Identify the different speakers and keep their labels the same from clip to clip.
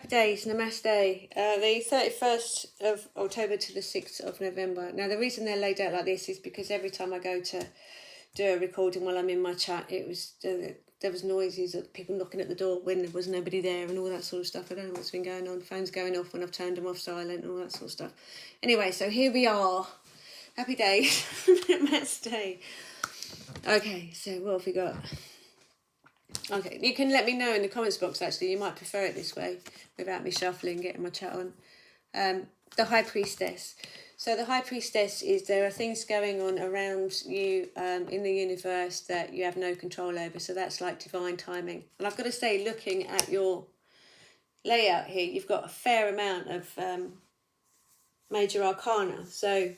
Speaker 1: Happy days, Namaste. The 31st of October to the 6th of November. Now, the reason they're laid out like this is because every time I go to do a recording while I'm in my chat, there was noises of people knocking at the door when there was nobody there and all that sort of stuff. I don't know what's been going on. Phones going off when I've turned them off silent and all that sort of stuff. Anyway, so here we are. Happy days, Namaste. Okay, so what have we got? Okay, you can let me know in the comments box, actually. You might prefer it this way, without me shuffling, getting my chat on. The High Priestess. So the High Priestess is there are things going on around you in the universe that you have no control over. So that's like divine timing. And I've got to say, looking at your layout here, you've got a fair amount of major arcana. So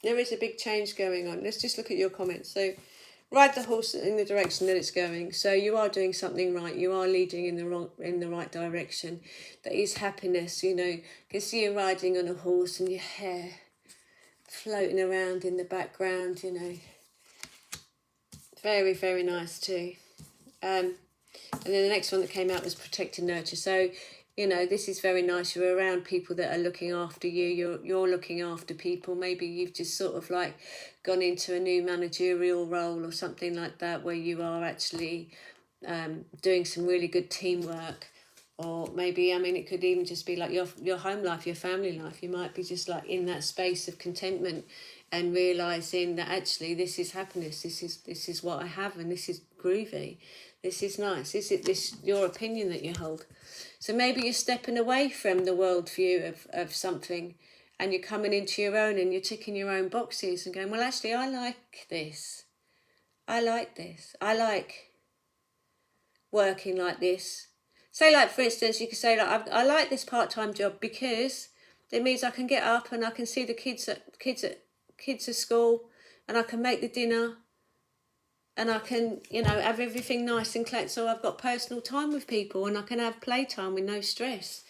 Speaker 1: there is a big change going on. Let's just look at your comments. So ride the horse in the direction that it's going. So you are doing something right. You are leading in the right direction. That is happiness. You know, you can see you riding on a horse and your hair floating around in the background. You know, very, very nice too. And then the next one that came out was protect and nurture. So, you know, this is very nice. You're around people that are looking after you. You're looking after people. Maybe you've just sort of like gone into a new managerial role or something like that, where you are actually doing some really good teamwork. Or maybe, I mean, it could even just be like your home life, your family life. You might be just like in that space of contentment and realising that actually this is happiness. This is what I have, and this is groovy. This is nice. Is it this your opinion that you hold? So maybe you're stepping away from the worldview of something, and you're coming into your own, and you're ticking your own boxes and going, well, actually, I like this. I like this. I like working like this. Say, like, for instance, you could say, like, I like this part-time job because it means I can get up and I can see the kids at school, and I can make the dinner, and I can, you know, have everything nice and clean. So I've got personal time with people, and I can have playtime with no stress.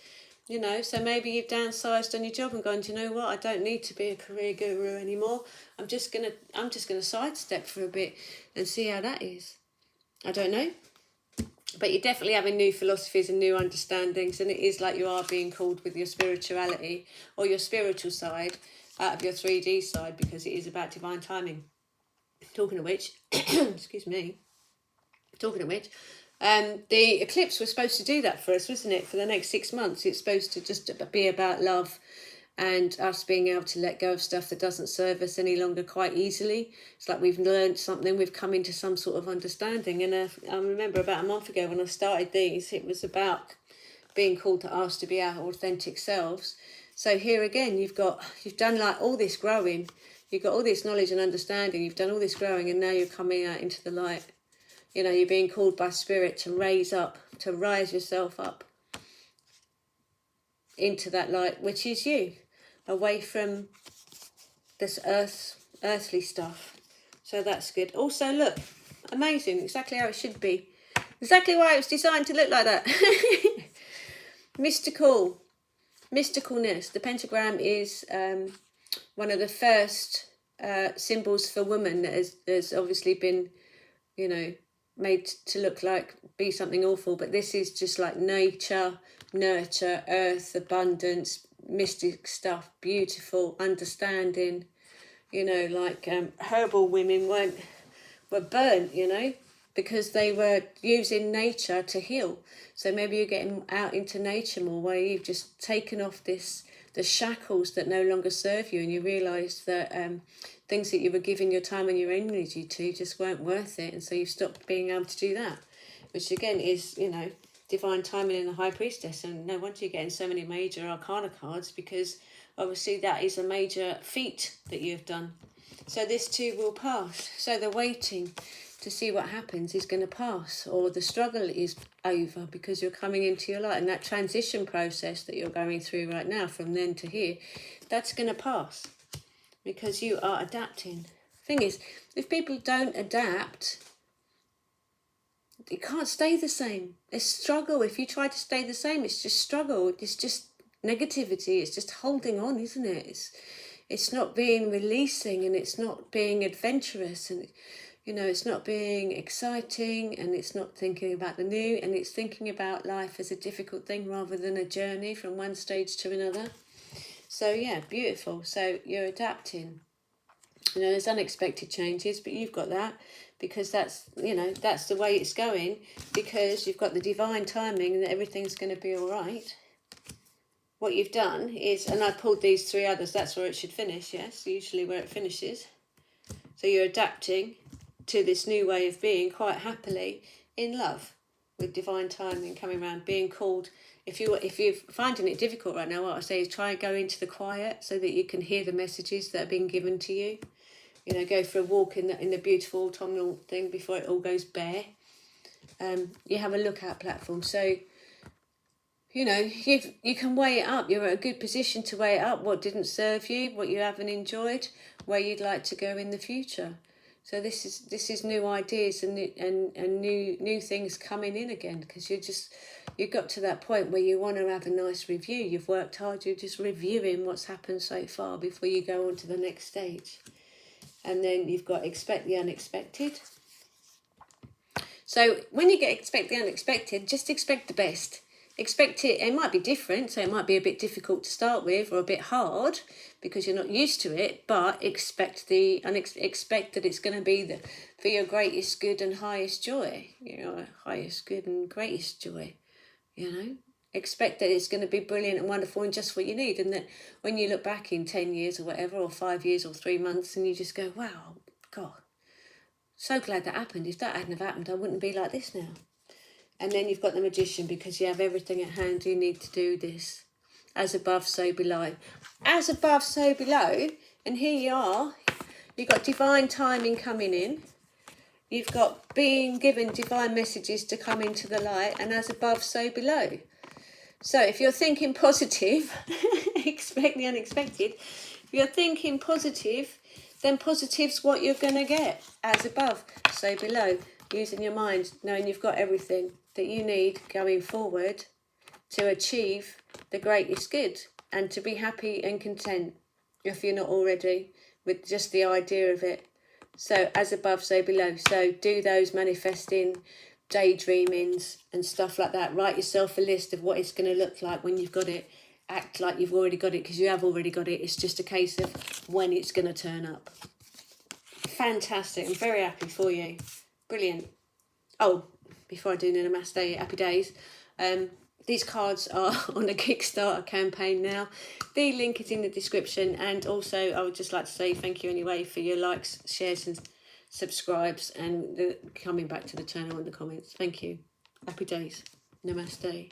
Speaker 1: You know, so maybe you've downsized on your job and gone, do you know what? I don't need to be a career guru anymore. I'm just gonna sidestep for a bit and see how that is. I don't know. But you're definitely having new philosophies and new understandings, and it is like you are being called with your spirituality or your spiritual side out of your 3D side, because it is about divine timing. Talking of which, excuse me, talking of which, the eclipse was supposed to do that for us, wasn't it? For the next 6 months, it's supposed to just be about love and us being able to let go of stuff that doesn't serve us any longer quite easily. It's like we've learned something, we've come into some sort of understanding. And I remember about a month ago when I started these, it was about being called to ask to be our authentic selves. So here again, you've done like all this growing, you've got all this knowledge and understanding, you've done all this growing, and now you're coming out into the light. You know, you're being called by spirit to rise yourself up into that light, which is you, away from this earthly stuff. So that's good. Also, look, amazing, exactly how it should be. Exactly why it was designed to look like that. Mystical. Mysticalness. The pentagram is one of the first symbols for woman that has obviously been, you know, made to look like be something awful, but this is just like nature, nurture, earth, abundance, mystic stuff, beautiful, understanding. You know, like herbal women were burnt, you know, because they were using nature to heal. So maybe you're getting out into nature more, where you've just taken off the shackles that no longer serve you, and you realise that things that you were giving your time and your energy to just weren't worth it, and so you've stopped being able to do that, which again is, you know, divine timing in the High Priestess. And no wonder you're getting so many major arcana cards, because obviously that is a major feat that you've done. So this too will pass. So the waiting to see what happens is going to pass, or the struggle is over because you're coming into your light, and that transition process that you're going through right now from then to here, that's going to pass because you are adapting. Thing is, if people don't adapt, it can't stay the same. It's struggle. If you try to stay the same, it's just struggle. It's just negativity. It's just holding on, isn't it? It's not being releasing, and it's not being adventurous, and You know, it's not being exciting, and it's not thinking about the new, and it's thinking about life as a difficult thing rather than a journey from one stage to another. So yeah, beautiful. So you're adapting. You know, there's unexpected changes, but you've got that because that's, you know, that's the way it's going, because you've got the divine timing and that everything's going to be all right. What you've done is, and I pulled these 3 others, that's where it should finish, yes, usually where it finishes. So you're adapting to this new way of being quite happily in love with divine timing coming around, being called. If you're finding it difficult right now, what I say is try and go into the quiet so that you can hear the messages that are being given to you. You know, go for a walk in the beautiful autumnal thing before it all goes bare. You have a lookout platform, so you know you can weigh it up. You're at a good position to weigh it up. What didn't serve you, what you haven't enjoyed, where you'd like to go in the future. So this is new ideas and new things coming in again, because you've got to that point where you want to have a nice review. You've worked hard. You're just reviewing what's happened so far before you go on to the next stage. And then you've got expect the unexpected. So when you expect the unexpected, just expect the best. Expect it. It might be different, so it might be a bit difficult to start with, or a bit hard because you're not used to it. But expect expect that it's going to be for your greatest good and highest joy. You know, highest good and greatest joy. You know, expect that it's going to be brilliant and wonderful and just what you need, and that when you look back in 10 years or whatever, or 5 years or 3 months, and you just go, wow, God, so glad that happened. If that hadn't have happened, I wouldn't be like this now. And then you've got the magician, because you have everything at hand you need to do this. As above, so below. As above, so below. And here you are. You've got divine timing coming in. You've got being given divine messages to come into the light. And as above, so below. So if you're thinking positive, expect the unexpected. If you're thinking positive, then positive's what you're going to get. As above, so below. Using your mind, knowing you've got everything that you need going forward to achieve the greatest good and to be happy and content, if you're not already, with just the idea of it. So as above, so below. So do those manifesting, daydreamings and stuff like that. Write yourself a list of what it's going to look like when you've got it. Act like you've already got it, because you have already got it. It's just a case of when it's going to turn up. Fantastic. I'm very happy for you. Brilliant. Oh, before I do the Namaste, happy days. These cards are on a Kickstarter campaign now. The link is in the description. And also, I would just like to say thank you anyway for your likes, shares and subscribes, and coming back to the channel and the comments. Thank you. Happy days. Namaste.